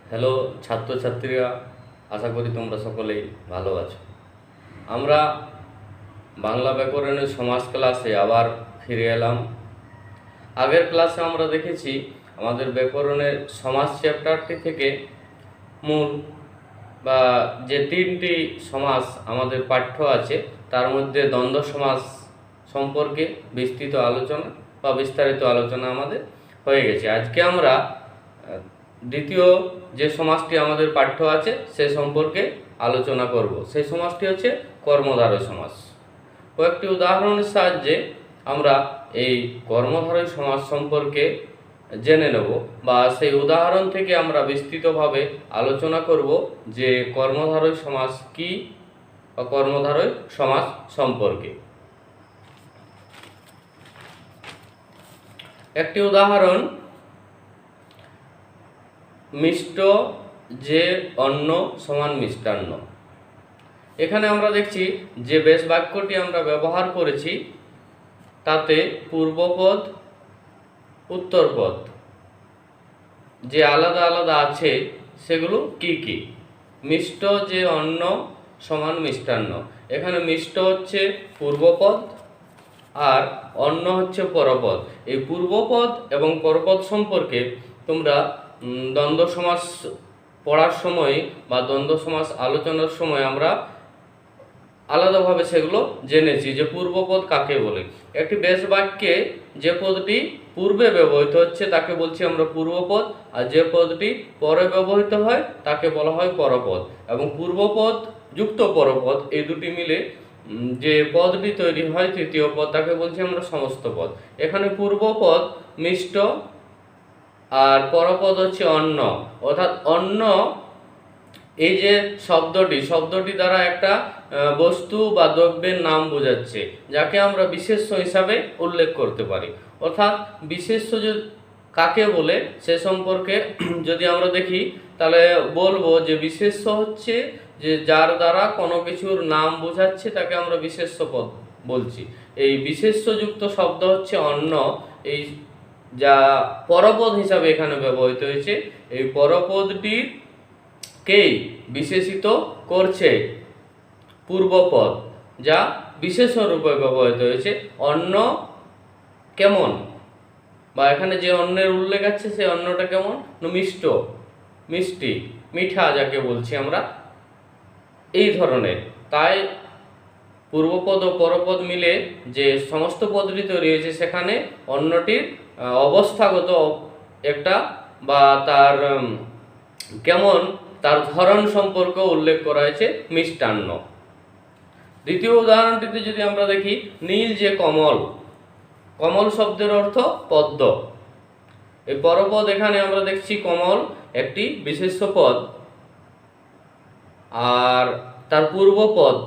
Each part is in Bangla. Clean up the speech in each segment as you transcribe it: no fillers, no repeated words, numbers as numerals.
হ্যালো ছাত্রছাত্রীরা, আশা করি তোমরা সকলেই ভালো আছো। আমরা বাংলা ব্যাকরণের সমাজ ক্লাসে আবার ফিরে এলাম। আগের ক্লাসে আমরা দেখেছি আমাদের ব্যাকরণের সমাজ চ্যাপ্টারটি থেকে মূল বা যে তিনটি সমাস আমাদের পাঠ্য আছে তার মধ্যে দ্বন্দ্ব সমাস সম্পর্কে বিস্তৃত আলোচনা বা বিস্তারিত আলোচনা আমাদের হয়ে গেছে। আজকে আমরা দ্বিতীয় যে সমাসটি আমাদের পাঠ্য আছে সে সম্পর্কে আলোচনা করব। সেই সমাসটি হচ্ছে কর্মধারয় সমাস। কয়েকটি উদাহরণের সাহায্যে আমরা এই কর্মধারয় সমাস সম্পর্কে জেনে নেব বা সেই উদাহরণ থেকে আমরা বিস্তৃতভাবে আলোচনা করব যে কর্মধারয় সমাস কি বা কর্মধারয় সমাস সম্পর্কে। একটি উদাহরণ, মিষ্ট যে অন্ন সমান মিষ্টান্ন। এখানে আমরা দেখছি যে বেশ বাক্যটি আমরা ব্যবহার করেছি তাতে পূর্বপদ উত্তরপদ যে আলাদা আলাদা আছে সেগুলো কি কি। মিষ্ট যে অন্ন সমান মিষ্টান্ন, এখানে মিষ্ট হচ্ছে পূর্বপদ আর অন্ন হচ্ছে পরপদ। এই পূর্বপদ এবং পরপদ সম্পর্কে তোমরা দ্বন্দ্ব সমাস পড়ার সময় বা দ্বন্দ্ব সমাস আলোচনার সময় আমরা আলাদাভাবে সেগুলো জেনেছি যে পূর্বপদ কাকে বলে। একটি বেশ বাক্যে যে পদটি পূর্বে ব্যবহৃত হচ্ছে তাকে বলছি আমরা পূর্বপদ, আর যে পদটি পরে ব্যবহৃত হয় তাকে বলা হয় পরপদ। এবং পূর্বপদ যুক্ত পরপদ এই দুটি মিলে যে পদটি তৈরি হয় তৃতীয় পদ তাকে বলছি আমরা সমস্ত পদ। এখানে পূর্বপদ মিষ্ট আর পরপদ হচ্ছে অন্ন, অর্থাৎ অন্ন এই যে শব্দটি দ্বারা একটা বস্তু বা দ্রব্যের নাম বোঝাচ্ছে যাকে আমরা বিশেষ্য হিসাবে উল্লেখ করতে পারি। অর্থাৎ বিশেষ্য কাকে বলে সে সম্পর্কে যদি আমরা দেখি তাহলে বলবো যে বিশেষ্য হচ্ছে যে যার দ্বারা কোনো কিছুর নাম বোঝাচ্ছে তাকে আমরা বিশেষ্য পদ বলছি। এই বিশেষ্যযুক্ত শব্দ হচ্ছে অন্ন, এই যা পরপদ হিসাবে এখানে ব্যবহৃত হয়েছে। এই পরপদটির কেই বিশেষিত করছে পূর্বপদ যা বিশেষ্য রূপে ব্যবহৃত হয়েছে। অন্ন কেমন বা এখানে যে অন্নের উল্লেখ আছে সেই অন্নটা কেমন, মিষ্ট, মিষ্টি, মিঠা যাকে বলছি আমরা, এই ধরনের। তাই পূর্বপদ ও পরপদ মিলে যে সমস্ত পদটি তৈরি হয়েছে সেখানে অন্নটির অবস্থাগত একটা বা তার কেমন তার ধরন সম্পর্ক উল্লেখ করা হয়েছে মিষ্টান্ন। দ্বিতীয় উদাহরণটিতে যদি আমরা দেখি, নীল যে কমল, কমল শব্দের অর্থ পদ্ম। এই পরপদ এখানে আমরা দেখছি কমল একটি বিশেষ্য পদ আর তার পূর্বপদ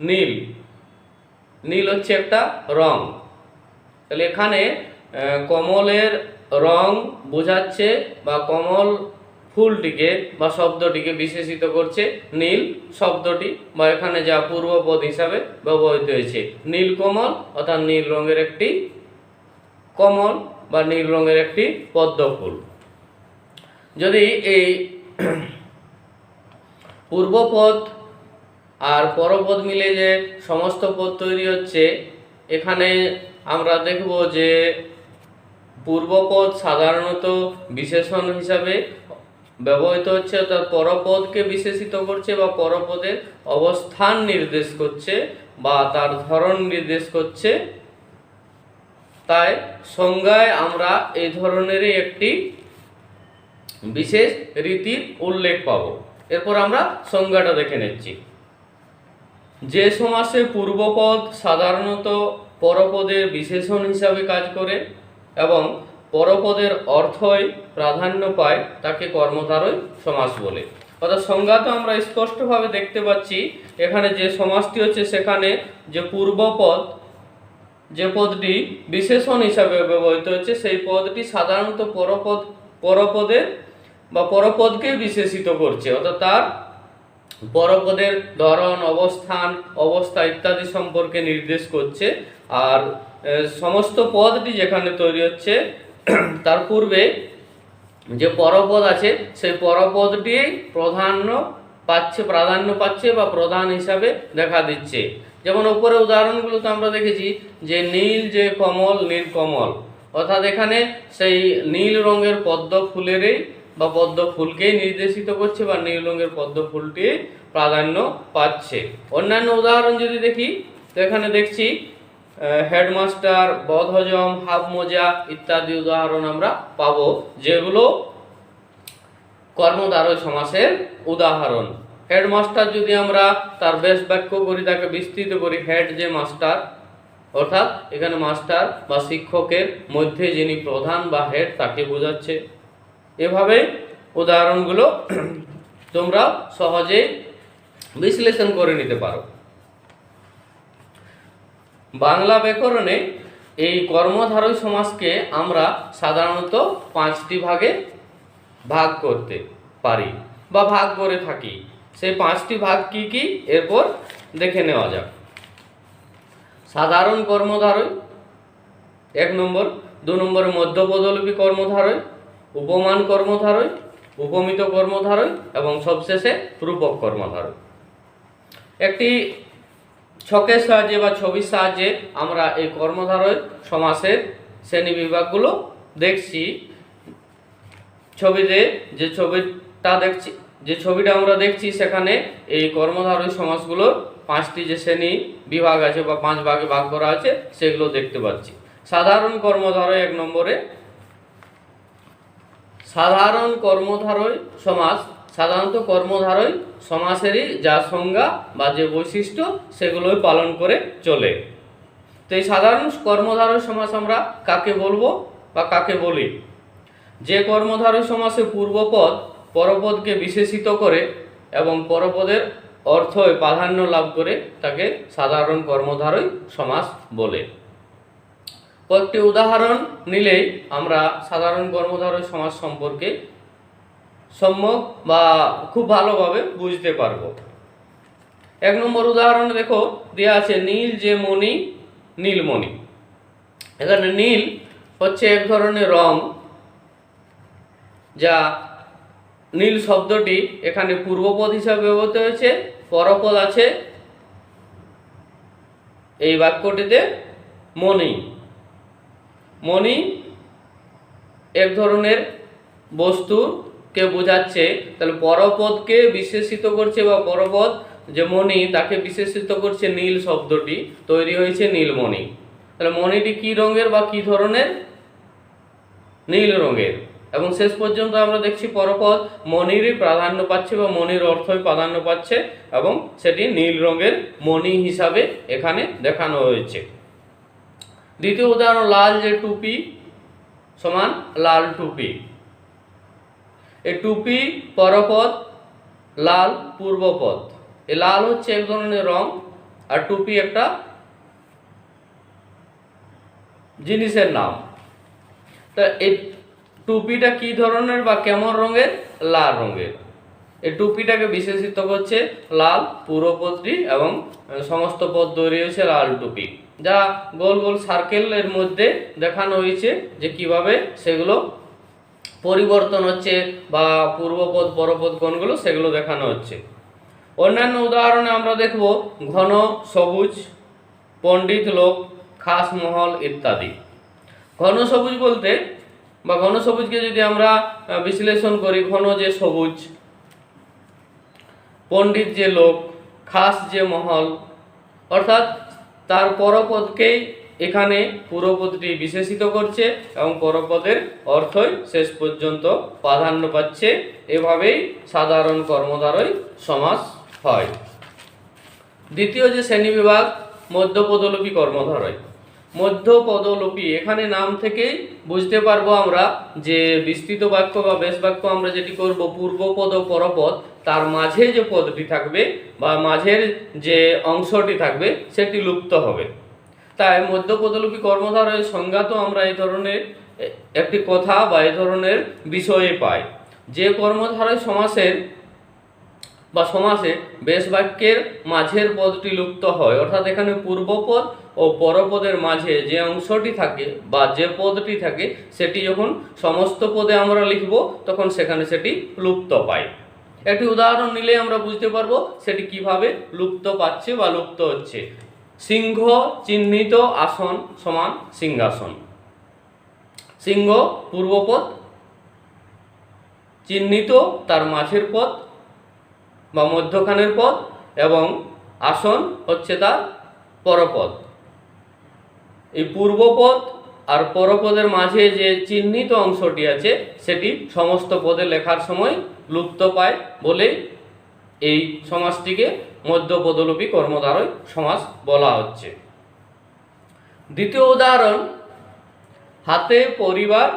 নীল, নীল হচ্ছে একটা রং। তাহলে এখানে কমলের রং বোঝাচ্ছে বা কমল ফুলটিকে বা শব্দটিকে বিশেষিত করছে নীল শব্দটি বা এখানে যা পূর্বপদ হিসাবে ব্যবহৃত হয়েছে নীলকমল, অর্থাৎ নীল রঙের একটি কমল বা নীল রঙের একটি পদ্ম ফুল। যদি এই পূর্বপদ আর পরপদ মিলে যে সমস্ত পদ তৈরি হচ্ছে, এখানে আমরা দেখব যে পূর্বপদ সাধারণত বিশেষণ হিসাবে ব্যবহৃত হচ্ছে, অর্থাৎ পরপদকে বিশেষিত করছে বা পরপদের অবস্থান নির্দেশ করছে বা তার ধরন নির্দেশ করছে। তাই সংজ্ঞায় আমরা এই ধরনেরই একটি বিশেষ রীতির উল্লেখ পাব। এরপর আমরা সংজ্ঞাটা দেখে নিচ্ছি। যে সমাসে পূর্বপদ সাধারণত পরপদের বিশেষণ হিসাবে কাজ করে এবং পরপদের অর্থই প্রাধান্য পায় তাকে কর্মধারয় সমাস বলে। অর্থাৎ সংজ্ঞা তো আমরা স্পষ্টভাবে দেখতে পাচ্ছি এখানে যে সমাসটি হচ্ছে সেখানে যে পূর্বপদ যে পদটি বিশেষণ হিসাবে ব্যবহৃত হচ্ছে সেই পদটি সাধারণত পরপদের বা পরপদকে বিশেষিত করছে, অর্থাৎ তার পরপদের ধরন, অবস্থান, অবস্থা ইত্যাদি সম্পর্কে নির্দেশ করছে। আর সমস্ত পদটি যেখানে তৈরি হচ্ছে তার পূর্বে যে পরপদ আছে সেই পরপদটি প্রাধান্য পাচ্ছে বা প্রধান হিসাবে দেখা দিচ্ছে। যেমন উপরে উদাহরণগুলোতে আমরা দেখেছি যে নীল যে কমল, নীল কমল, অর্থাৎ এখানে সেই নীল রঙের পদ্ম ফুলেরই বা পদ্ম ফুলকেই নির্দেশিত করছে বা নীল রঙের পদ্ম ফুলটি প্রাধান্য পাচ্ছে। অন্যান্য উদাহরণ যদি দেখি তো এখানে দেখছি হেডমাস্টার, বদহজম, হাফ মোজা ইত্যাদি উদাহরণ আমরা পাবো, যেগুলো কর্মধারয় সমাসের উদাহরণ। হেডমাস্টার যদি আমরা তার বেশ বাক্য করি, তাকে বিস্তৃত করি, হেড যে মাস্টার, অর্থাৎ এখানে মাস্টার বা শিক্ষকের মধ্যে যিনি প্রধান বা হেড তাকে বোঝাচ্ছে। এভাবে উদাহরণগুলো তোমরা সহজেই বিশ্লেষণ করে নিতে পারো। বাংলা ব্যাকরণে এই কর্মধারয় সমাসকে আমরা সাধারণত 5টি ভাগে ভাগ করতে পারি বা ভাগ করে থাকি। সেই 5টি ভাগ কি কি এরপর দেখে নেওয়া যাক। সাধারণ কর্মধারয় 1 নম্বর, 2 নম্বরে মধ্যপদলোপী কর্মধারয়, উপমান কর্মধারয়, উপমিত কর্মধারয় এবং সবশেষে রূপক কর্মধারয়। একটি ছকের সাহায্যে বা ছবির সাহায্যে আমরা এই কর্মধারয় সমাসের শ্রেণী বিভাগগুলো দেখছি। ছবিতে যে ছবিটা আমরা দেখছি সেখানে এই কর্মধারয় সমাসগুলোর 5টি যে শ্রেণী বিভাগ আছে বা 5 ভাগে ভাগ করা আছে সেগুলো দেখতে পাচ্ছি। সাধারণ কর্মধারয় 1 নম্বরে। সাধারণ কর্মধারয় সমাস সাধারণত কর্মধারয় সমাসেরই যা সংজ্ঞা বা যে বৈশিষ্ট্য সেগুলোই পালন করে চলে। তো এই সাধারণ কর্মধারয় সমাস আমরা কাকে বলবো বা কাকে বলি? যে কর্মধারয় সমাসে পূর্বপদ পরপদকে বিশেষিত করে এবং পরপদের অর্থই প্রাধান্য লাভ করে তাকে সাধারণ কর্মধারয় সমাস বলে। কয়েকটি উদাহরণ নিলেই আমরা সাধারণ কর্মধারয় সমাস সম্পর্কে সম্যক বা খুব ভালোভাবে বুঝতে পারব। 1 নম্বর উদাহরণে দেখো দেওয়া আছে নীল যে মণি, নীলমণি। এখানে নীল হচ্ছে এক ধরনের রং, যা নীল শব্দটি এখানে পূর্বপদ হিসাবে ব্যবহৃত হয়েছে, পরপদ আছে এই বাক্যটিতে মণি। মণি এক ধরনের বস্তুকে বোঝাচ্ছে, তাহলে পরপদকে বিশেষিত করছে বা পরপদ যে মণি তাকে বিশেষিত করছে নীল শব্দটি, তৈরি হয়েছে নীলমণি। তাহলে মণিটি কি রঙের বা কি ধরনের? নীল রঙের। এবং শেষ পর্যন্ত আমরা দেখছি পরপদ মণিরই প্রাধান্য পাচ্ছে বা মণির অর্থই প্রাধান্য পাচ্ছে এবং সেটি নীল রঙের মণি হিসাবে এখানে দেখানো হয়েছে। দ্বিতীয় উদাহরণ লাল যে টুপি সমান লাল টুপি। এই টুপি পরপদ, লাল পূর্বপদ। এই লাল হচ্ছে এক ধরনের রং আর টুপি একটা জিনিসের নাম। তা এই টুপিটা কি ধরনের বা কেমন রঙের? লাল রঙের। এই টুপিটাকে বিশেষিত করছে লাল পূর্বপদটি এবং সমস্ত পদ তৈরি হয়েছে লাল টুপি, যা গোল গোল সার্কেলের মধ্যে দেখানো হয়েছে যে কিভাবে সেগুলো পরিবর্তন হচ্ছে বা পূর্বপদ পরপদ কোনগুলো সেগুলো দেখানো হচ্ছে। অন্যান্য উদাহরণে আমরা দেখব ঘন সবুজ, পণ্ডিত লোক, খাস মহল ইত্যাদি। ঘন সবুজ বলতে বা ঘন সবুজকে যদি আমরা বিশ্লেষণ করি, ঘন যে সবুজ, পণ্ডিত যে লোক, খাস যে মহল, অর্থাৎ তার পরপদকেই এখানে পূর্বপদটি বিশেষিত করছে এবং পরপদের অর্থই শেষ পর্যন্ত প্রাধান্য পাচ্ছে। এভাবেই সাধারণ কর্মধারয় সমাস হয়। দ্বিতীয় যে শ্রেণীবিভাগ মধ্যপদলোপী কর্মধারয়। মধ্যপদলোপী, এখানে নাম থেকেই বুঝতে পারবো আমরা যে বিস্তৃত বাক্য বা বেশ বাক্য আমরা যেটি করব, পূর্বপদ ও পরপদ তার মাঝে যে পদটি থাকবে বা মাঝের যে অংশটি থাকবে সেটি লুপ্ত হবে। তাই মধ্যপদলোপী কর্মধারয়ের সংজ্ঞা তো আমরা এই ধরনের একটি কথা বা এই ধরনের বিষয়ে পাই। যে কর্মধারয় সমাসের বা সমাসে বেশ বাক্যের মাঝের পদটি লুপ্ত হয়, অর্থাৎ এখানে পূর্বপদ ও পরপদের মাঝে যে অংশটি থাকে বা যে পদটি থাকে সেটি যখন সমস্ত পদে আমরা লিখব তখন সেখানে সেটি লুপ্ত পায়। একটি উদাহরণ নিলে আমরা বুঝতে পারবো সেটি কিভাবে লুপ্ত পাচ্ছে বা লুপ্ত হচ্ছে। সিংহ চিহ্নিত আসন সমান সিংহাসন। সিংহ পূর্বপদ, চিহ্নিত তার মাঝের পদ বা মধ্যখানের পদ এবং আসন হচ্ছে তার পরপদ। এই পূর্বপদ আর পরপদের মাঝে যে চিহ্নিত অংশটি আছে সেটি সমস্ত পদে লেখার সময় লুপ্ত পায় বলে এই সমাসটিকে মধ্যপদলোপী কর্মধারয় সমাস বলা হচ্ছে। দ্বিতীয় উদাহরণ, হাতে পরিবার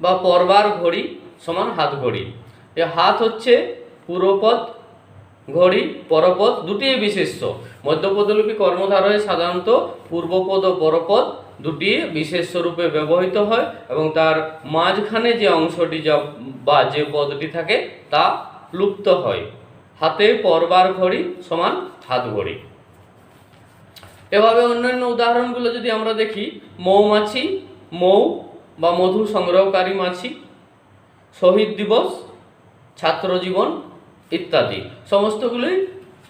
বা পরবার ঘড়ি সমান হাত ঘড়ি। এই হাত হচ্ছে পূর্বপদ, ঘড়ি পরপদ, দুটিই বিশেষ্য। মধ্যপদলোপী কর্মধারয়ে সাধারণত পূর্বপদ ও পরপদ দুটি বিশেষ্য রূপে ব্যবহৃত হয় এবং তার মাঝখানে যে অংশটি বা যে পদটি থাকে তা লুপ্ত হয়। হাতে পরবার ঘড়ি সমান হাত ঘড়ি। এভাবে অন্যান্য উদাহরণগুলো যদি আমরা দেখি, মৌমাছি মৌ বা মধু সংগ্রহকারী মাছি, শহীদ দিবস, ছাত্র জীবন ইত্যাদি সমস্তগুলোই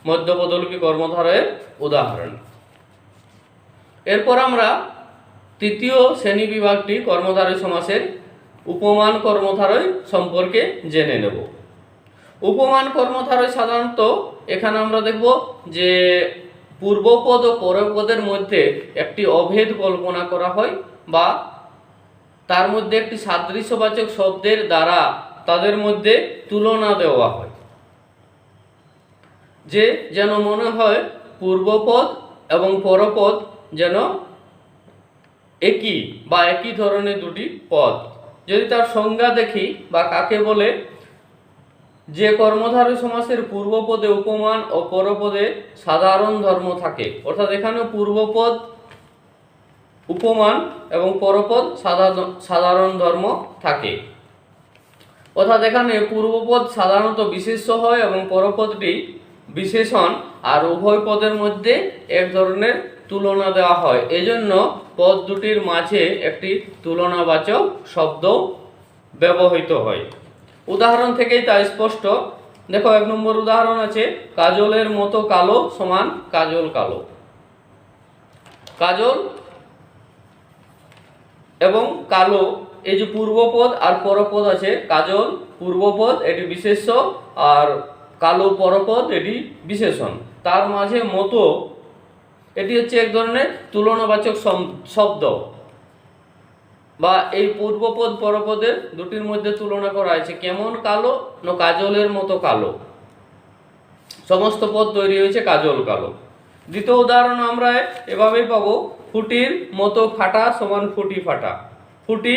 মধ্যপদলোপী কর্মধারয়ের উদাহরণ। এরপর আমরা তৃতীয় শ্রেণী বিভাগটি কর্মধারয় সমাসের উপমান কর্মধারয় সম্পর্কে জেনে নেব। উপমান কর্মধারয় সাধারণত এখানে আমরা দেখব যে পূর্বপদ ও পরপদের মধ্যে একটি অভেদ কল্পনা করা হয় বা তার মধ্যে একটি সাদৃশ্যবাচক শব্দের দ্বারা তাদের মধ্যে তুলনা দেওয়া হয়, যে যেন মনে হয় পূর্বপদ এবং পরপদ যেন একই বা একই ধরনের দুটি পদ। যদি তার সংজ্ঞা দেখি বা কাকে বলে, যে কর্মধারয় সমাসের পূর্বপদে উপমান ও পরপদে সাধারণ ধর্ম থাকে, অর্থাৎ এখানে পূর্বপদ উপমান এবং পরপদ সাধারণ ধর্ম থাকে, অর্থাৎ এখানে পূর্বপদ সাধারণত বিশেষ্য হয় এবং পরপদটি বিশেষণ, আর উভয় পদের মধ্যে এক ধরনের তুলনা দেওয়া হয়। এজন্য পদ দুটির মাঝে একটি তুলনাবাচক শব্দ ব্যবহৃত হয়। উদাহরণ থেকেই তা স্পষ্ট। দেখো, 1 নম্বর উদাহরণ আছে, কাজলের মতো কালো সমান কাজল কালো। কাজল এবং কালো, এই যে পূর্বপদ আর পরপদ আছে, কাজল পূর্বপদ এটি বিশেষ্য আর কালো পরপদ এটি বিশেষণ, তার মাঝে মতো এটি হচ্ছে এক ধরনের তুলনাবাচক শব্দ বা এই পূর্বপদ পরপদের দুটির মধ্যে তুলনা করা হয়েছে। কেমন কালো? না কাজলের মতো কালো। সমস্ত পদ তৈরি হয়েছে কাজল কালো। দ্বিতীয় উদাহরণ আমরা এভাবেই পাবো, ফুটির মতো ফাটা সমান ফুটি ফাটা। ফুটি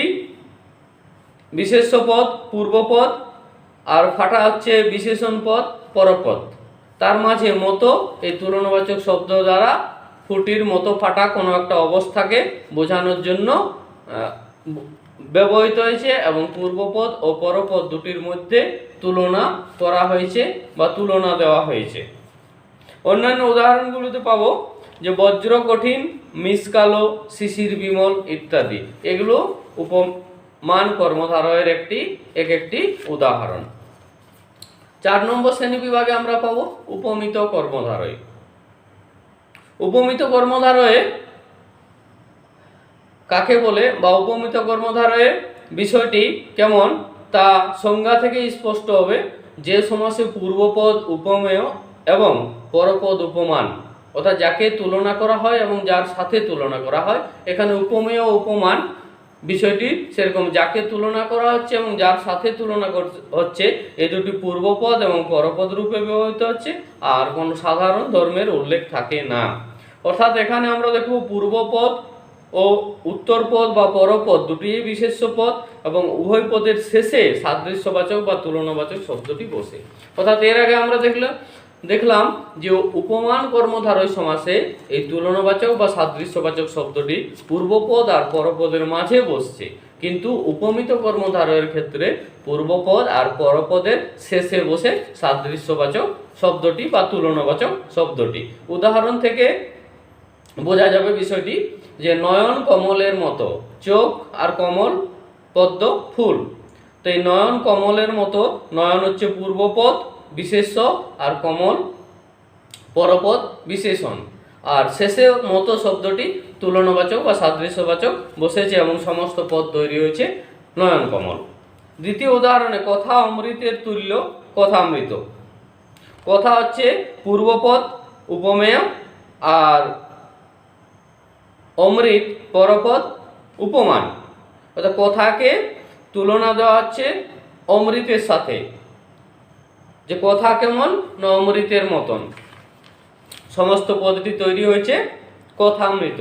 বিশেষ্য পদ পূর্বপদ আর ফাটা হচ্ছে বিশেষণ পদ পরপদ, তার মাঝে মতো এই তুলনাবাচক শব্দ দ্বারা ফুটির মতো ফাটা কোনো একটা অবস্থাকে বোঝানোর জন্য ব্যবহৃত হয়েছে এবং পূর্বপদ ও পরপদ দুটির মধ্যে তুলনা করা হয়েছে বা তুলনা দেওয়া হয়েছে। অন্যান্য উদাহরণগুলোতে পাবো যে বজ্র কঠিন, মিসকালো, শিশির বিমল ইত্যাদি, এগুলো উপমান কর্মধারয়ের একটি উদাহরণ। 4 নম্বর শ্রেণী বিভাগে আমরা পাবো উপমিত কর্মধারয়। উপমিত কর্মধারয়ে কাকে বলে বা উপমিত কর্মধারয়ে বিষয়টি কেমন তা সংজ্ঞা থেকে স্পষ্ট হবে। যে সমাসে পূর্বপদ উপমেয় এবং পরপদ উপমান, অর্থাৎ যাকে তুলনা করা হয় এবং যার সাথে তুলনা করা হয়, এখানে উপমেয় উপমান বিষয়টি সেরকম, যাকে তুলনা করা হচ্ছে এবং যার সাথে তুলনা হচ্ছে এই দুটি পূর্বপদ এবং পরপদ রূপে ব্যবহৃত হচ্ছে, আর কোনো সাধারণ ধর্মের উল্লেখ থাকে না। অর্থাৎ এখানে আমরা দেখব পূর্বপদ ও উত্তরপদ বা পরপদ দুটি বিশেষ্য পদ এবং উভয় পদের শেষে সাদৃশ্যবাচক বা তুলনাবাচক শব্দটি বসে। অর্থাৎ এর আগে আমরা দেখলাম যে উপমান কর্মধারয় সমাসে এই তুলনাবাচক বা সাদৃশ্যবাচক শব্দটি পূর্বপদ আর পরপদের মাঝে বসছে, কিন্তু উপমিত কর্মধারয়ের ক্ষেত্রে পূর্বপদ আর পরপদের শেষে বসে সাদৃশ্যবাচক শব্দটি বা তুলনাবাচক শব্দটি। উদাহরণ থেকে বোঝা যাবে বিষয়টি, যে নয়ন কমলের মতো, চোখ আর কমল পদ্ম ফুল। তো এই নয়ন কমলের মতো, নয়ন হচ্ছে পূর্বপদ বিশেষ্য আর কমল পরপদ বিশেষণ, আর শেষে মতো শব্দটি তুলনাবাচক বা সাদৃশ্যবাচক বসেছে এবং সমস্ত পদ তৈরি হয়েছে নয়ন কমল। দ্বিতীয় উদাহরণে কথা অমৃতের তুল্য কথামৃত। কথা হচ্ছে পূর্বপদ উপমেয় আর অমৃত পরপদ উপমান। অর্থাৎ কথাকে তুলনা দেওয়া হচ্ছে অমৃতের সাথে, যে কথা কেমন না অমৃতের মতন। সমস্ত পদটি তৈরি হয়েছে কথামৃত।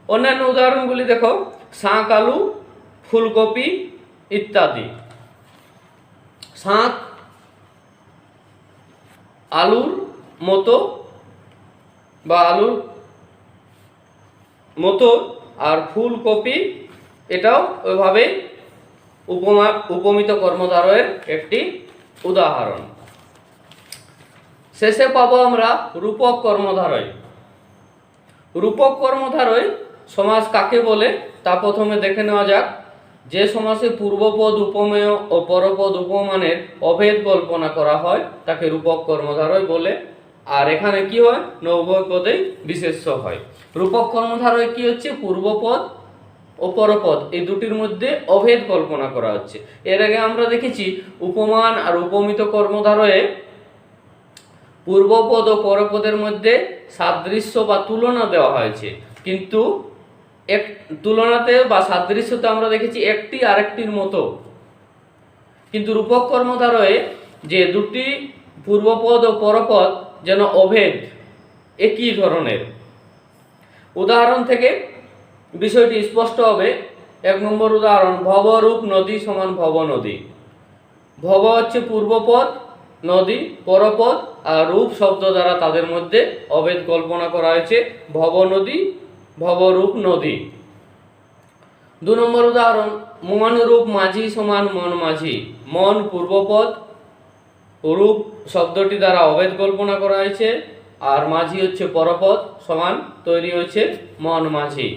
অন্যান্য উদাহরণগুলি দেখো, শাঁখ আলু, ফুলকপি ইত্যাদি। শাঁখ আলুর মতো বা আলুর মতো, আর ফুলকপি এটাও ওইভাবে উপমিত কর্মধারয়ের একটি উদাহরণ। শেষে পাবো আমরা রূপক কর্মধারয়। রূপক কর্মধারয় সমাস কাকে বলে তা প্রথমে দেখে নেওয়া যাক। যে সমাসে পূর্বপদ উপমেয় ও পরপদ উপমানের অভেদ কল্পনা করা হয় তাকে রূপক কর্মধারয় বলে। আর এখানে কি হয় না উভয় পদেই বিশেষ্য হয়। রূপক কর্মধারয় কি হচ্ছে, পূর্বপদ ও পরপদ এই দুটির মধ্যে অভেদ কল্পনা করা হচ্ছে। এর আগে আমরা দেখেছি উপমান আর উপমিত কর্মধারয়ে পূর্বপদ ও পরপদের মধ্যে সাদৃশ্য বা তুলনা দেওয়া হয়েছে, কিন্তু এক তুলনাতে বা সাদৃশ্যতে আমরা দেখেছি একটি আরেকটির মতো। কিন্তু রূপক কর্মধারয়ে যে দুটি পূর্বপদ ও পরপদ যেন অভেদ, একই ধরনের। উদাহরণ থেকে বিষয়টি স্পষ্ট হবে। 1 নম্বর উদাহরণ, ভবরূপ নদী সমান ভব নদী। ভব হচ্ছে পূর্বপদ, নদী পরপদ, আর রূপ শব্দ দ্বারা তাদের মধ্যে অভেদ কল্পনা করা হয়েছে, ভব নদী ভবরূপ নদী। 2 নম্বর উদাহরণ, মনরূপ মাঝি সমান মন মাঝি। মন পূর্বপদ, রূপ শব্দটি দ্বারা অভেদ কল্পনা করা হয়েছে, আর মাঝি হচ্ছে পরপদ, সমান তৈরি হয়েছে মন মাঝি।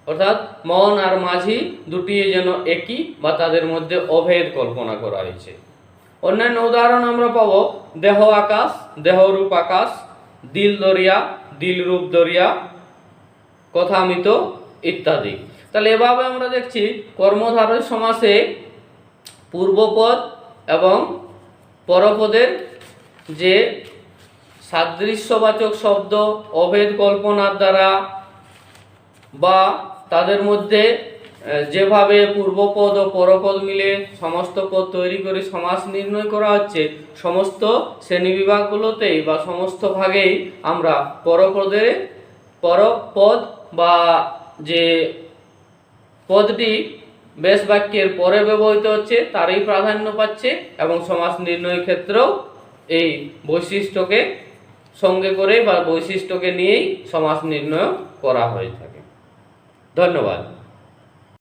অর্থাৎ মন আর মাঝি দুটি যেন একই বা তাদের মধ্যে অভেদ কল্পনা করা হয়েছে। অন্যান্য উদাহরণ আমরা পাবো, দেহ আকাশ দেহরূপ আকাশ, দিল দরিয়া দিলরূপ দরিয়া, কথামিত ইত্যাদি। তাহলে এভাবে আমরা দেখছি কর্মধারয় সমাসে পূর্বপদ এবং পরপদের যে সাদৃশ্যবাচক শব্দ অভেদ কল্পনার দ্বারা বা তাদের মধ্যে যেভাবে পূর্বপদ ও পরপদ মিলে সমস্ত পদ তৈরি করে সমাস নির্ণয় করা হচ্ছে, সমস্ত শ্রেণীবিভাগগুলোতেই বা সমস্ত ভাগেই আমরা পরপদ বা যে পদটি বেশ বাক্যের পরে ব্যবহৃত হচ্ছে তারই প্রাধান্য পাচ্ছে, এবং সমাস নির্ণয়ের ক্ষেত্রেও এই বৈশিষ্ট্যকে সঙ্গে করে বা বৈশিষ্ট্যকে নিয়েই সমাস নির্ণয় করা হয়ে থাকে। ধন্যবাদ।